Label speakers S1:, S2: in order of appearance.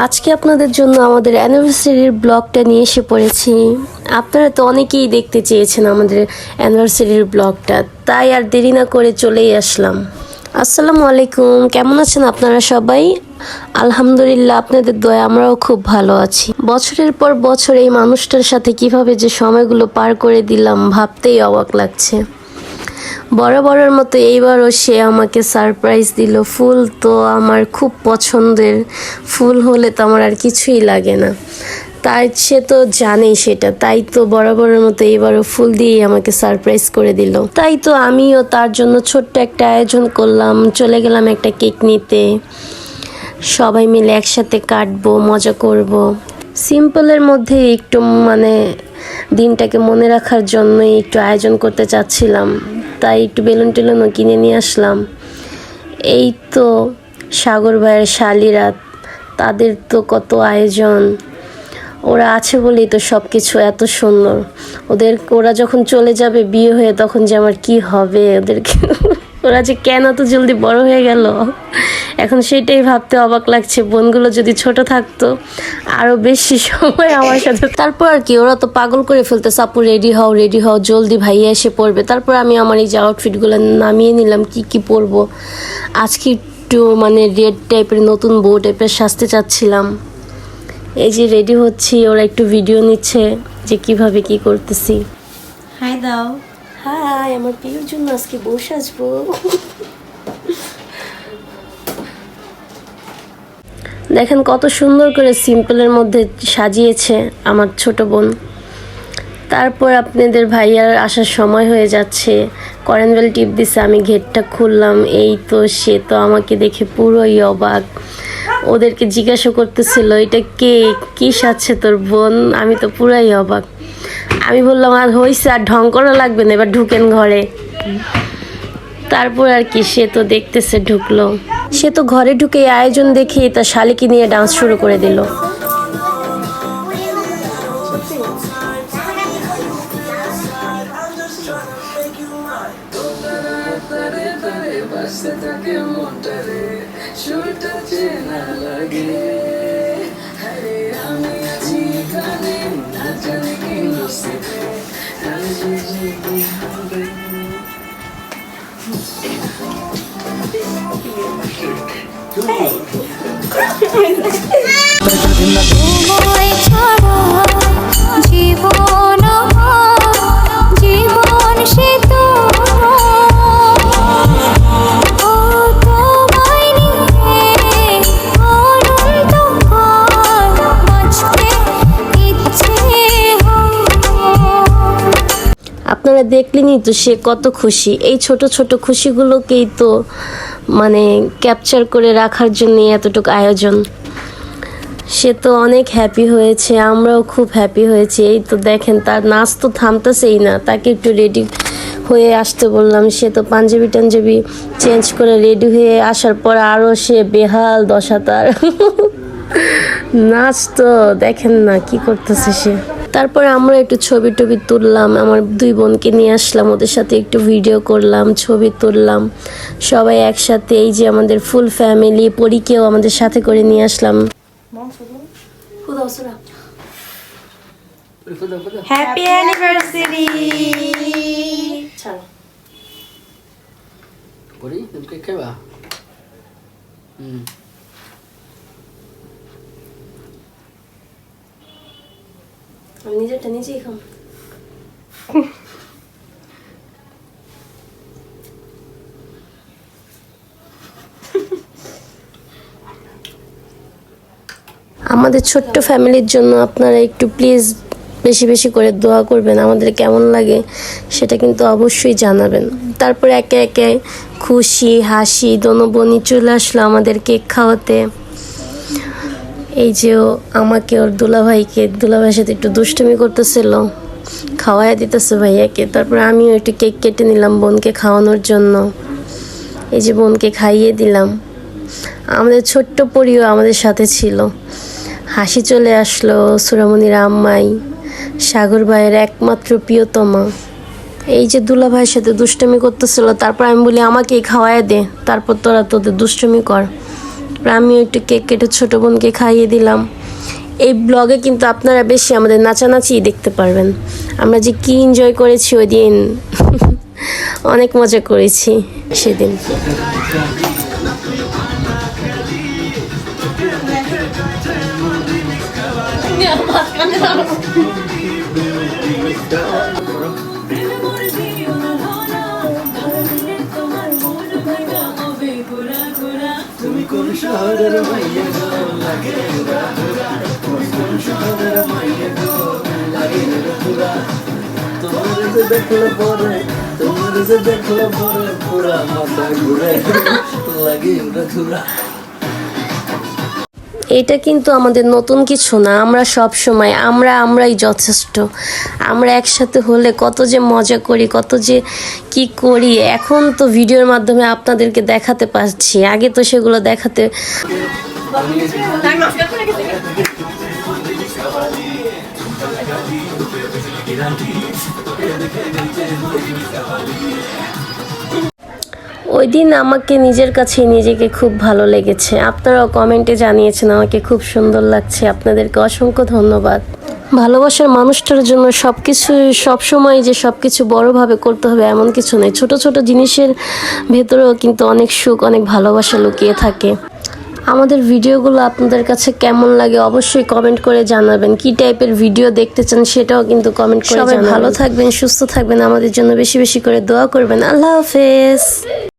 S1: আজকে আপনাদের জন্য আমাদের অ্যানিভার্সারির ব্লগটা নিয়ে এসে পড়েছি। আপনারা তো অনেকেই দেখতে চেয়েছেন আমাদের অ্যানিভার্সারির ব্লগটা, তাই আর দেরি না করে চলেই আসলাম। আসসালামু আলাইকুম, কেমন আছেন আপনারা সবাই? আলহামদুলিল্লাহ, আপনাদের দয়া আমরাও খুব ভালো আছি। বছরের পর বছর এই মানুষটার সাথে কিভাবে যে সময়গুলো পার করে দিলাম ভাবতেই অবাক লাগছে। বরাবরের মতো এইবারও সে আমাকে সারপ্রাইজ দিল। ফুল তো আমার খুব পছন্দের, ফুল হলে তো আমার আর কিছুই লাগে না, তাই সে তো জানেই সেটা, তাই তো বরাবরের মতো এইবারও ফুল দিয়েই আমাকে সারপ্রাইজ করে দিল। তাই তো আমিও তার জন্য ছোট্ট একটা আয়োজন করলাম, চলে গেলাম একটা কেক নিতে, সবাই মিলে একসাথে কাটবো, মজা করব। সিম্পলের মধ্যে একটু দিনটাকে মনে রাখার জন্যই একটু আয়োজন করতে চাচ্ছিলাম, তাই একটু বেলুন টেলুনও কিনে নিয়ে আসলাম। এই তো সাগর ভাইয়ের শালিরা, তাদের তো কত আয়োজন, ওরা আছে বলেই তো সব কিছু এত সুন্দর। ওরা যখন চলে যাবে বিয়ে হয়ে, তখন যে আমার কি হবে ওদেরকে ওরা যে কেন এত জলদি বড় হয়ে গেল, এখন সেটাই ভাবতে অবাক লাগছে। বোনগুলো যদি ছোট থাকতো আরও বেশি সময় আমার সাথে। তারপর আর কি, ওরা তো পাগল করে ফেলতেছে, আপু রেডি হও রেডি হও, জলদি ভাইয়া এসে পড়বে। তারপর আমি আমার এই যে আউটফিটগুলো নামিয়ে নিলাম, কি পরবো আজকে। একটু রেড টাইপের, নতুন বউ টাইপের সাজতে চাচ্ছিলাম। এই যে রেডি হচ্ছি, ওরা একটু ভিডিও নিচ্ছে যে কিভাবে কি করতেছি।
S2: হাই দাও।
S1: হাই, আমার প্রিয়র জন্য আজকে বউ সাজবো। দেখেন কত সুন্দর করে সিম্পলের মধ্যে সাজিয়েছে আমার ছোট বোন। তারপর আপনাদের ভাইয়ার আসার সময় হয়ে যাচ্ছে, করেন বেল টিপ দিছে, আমি গেটটা খুললাম। এই তো সে তো আমাকে দেখে পুরোই অবাক, ওদেরকে জিজ্ঞাসা করতেছিল এটা কে, কি সাজছে তোর বোন। আমি তো পুরাই অবাক। আমি বললাম আর হইছে, আর ঢং করা লাগবে না, এবার ঢুকেন ঘরে। তারপর আর কি, সে তো দেখতেছে, ঢুকলো। সে তো ঘরে ঢুকে আয়োজন দেখে তার শালিকে নিয়ে ডান্স শুরু করে দিল। আপনারা দেখলেনই তো সে কত খুশি। এই ছোট ছোট খুশিগুলোকেই তো ক্যাপচার করে রাখার জন্য এতটুকু আয়োজন। সে তো অনেক হ্যাপি হয়েছে, আমরাও খুব হ্যাপি হয়েছি। এই তো দেখেন, তার নাচ তো থামতেছেই না। তাকে একটু রেডি হয়ে আসতে বললাম, সে তো পাঞ্জাবি টাঞ্জাবি চেঞ্জ করে রেডি হয়ে আসার পর আরও সে বেহাল দশা তার। নাচ তো দেখেন না কি করতেছে সে। তারপরে আমরা একটু ছবি টবি তুললাম, আমার দুই বোনকে নিয়ে আসলাম, ওদের সাথে একটু ভিডিও করলাম, ছবি তুললাম সবাই একসাথে। এই যে আমাদের ফুল ফ্যামিলি, পরীকেও আমাদের সাথে করে নিয়ে আসলাম।
S2: Happy anniversary.
S3: পরি তুমি কেক খাবা?
S1: আমি নিজেরটা নিজেই খাম। আমাদের ছোট্ট ফ্যামিলির জন্য আপনারা একটু প্লিজ বেশি বেশি করে দোয়া করবেন। আমাদের কেমন লাগে সেটা কিন্তু অবশ্যই জানাবেন। তারপরে একে একে খুশি হাসি দোনো বোনই চলে আসলো আমাদের কেক খাওয়াতে। এই যে আমাকে ওর দুলাভাইয়ের সাথে একটু দুষ্টুমি করতেছিল, খাওয়াই দিতেছে ভাইয়াকে। তারপর আমিও একটু কেক কেটে নিলাম বোনকে খাওয়ানোর জন্য। এই যে বোনকে খাইয়ে দিলাম। আমাদের ছোট্ট পরিও আমাদের সাথে ছিল। হাসি চলে আসলো সুরামনির আম্মাই, সাগর ভাইয়ের একমাত্র প্রিয়তমা। এই যে দুলা ভাইয়ের সাথে দুষ্টুমি করতেছিল, তারপর আমি বলি আমাকেই খাওয়ায় দে, তারপর তোরা তোদের দুষ্টুমি কর। আমিও একটু কেক কেটে ছোটো বোনকে খাইয়ে দিলাম। এই ব্লগে কিন্তু আপনারা বেশি আমাদের নাচানাচি দেখতে পারবেন। আমরা যে কি এনজয় করেছি ওই দিন, অনেক মজা করেছি সেদিন।
S3: তুমি কোন শহরের মাইয়া গো লাগে ঘোরা ঘোরা, কোন শহরের মাইয়া গো লাগে ঘোরা, তোমার যে দেখলে পরে, তোমার যে দেখলে পরে পুরা মাথা ঘুরে লাগে ঘোরা।
S1: এটা কিন্তু আমাদের নতুন কিছু না, আমরা সব সময় আমরাই যথেষ্ট। আমরা একসাথে হলে কত যে মজা করি, কত যে কি করি। এখন তো ভিডিওর মাধ্যমে আপনাদেরকে দেখাতে পারছি, আগে তো সেগুলো দেখাতে ওই দিন আমাকে নিজের কাছে নিজেকে খুব ভালো লেগেছে। আপনারাও কমেন্টে জানিয়েছেন আমাকে খুব সুন্দর লাগছে। আপনাদেরকে অসংখ্য ধন্যবাদ। ভালোবাসার মানুষটার জন্য সবসময় যে সব কিছু বড়োভাবে করতে হবে এমন কিছু নেই। ছোট ছোট জিনিসের ভেতরেও কিন্তু অনেক সুখ, অনেক ভালোবাসা লুকিয়ে থাকে। আমাদের ভিডিওগুলো আপনাদের কাছে কেমন লাগে অবশ্যই কমেন্ট করে জানাবেন। কি টাইপের ভিডিও দেখতে চান সেটাও কিন্তু কমেন্ট করে জানাবেন। ভালো থাকবেন, সুস্থ থাকবেন, আমাদের জন্য বেশি বেশি করে দোয়া করবেন। আল্লাহ হাফেজ।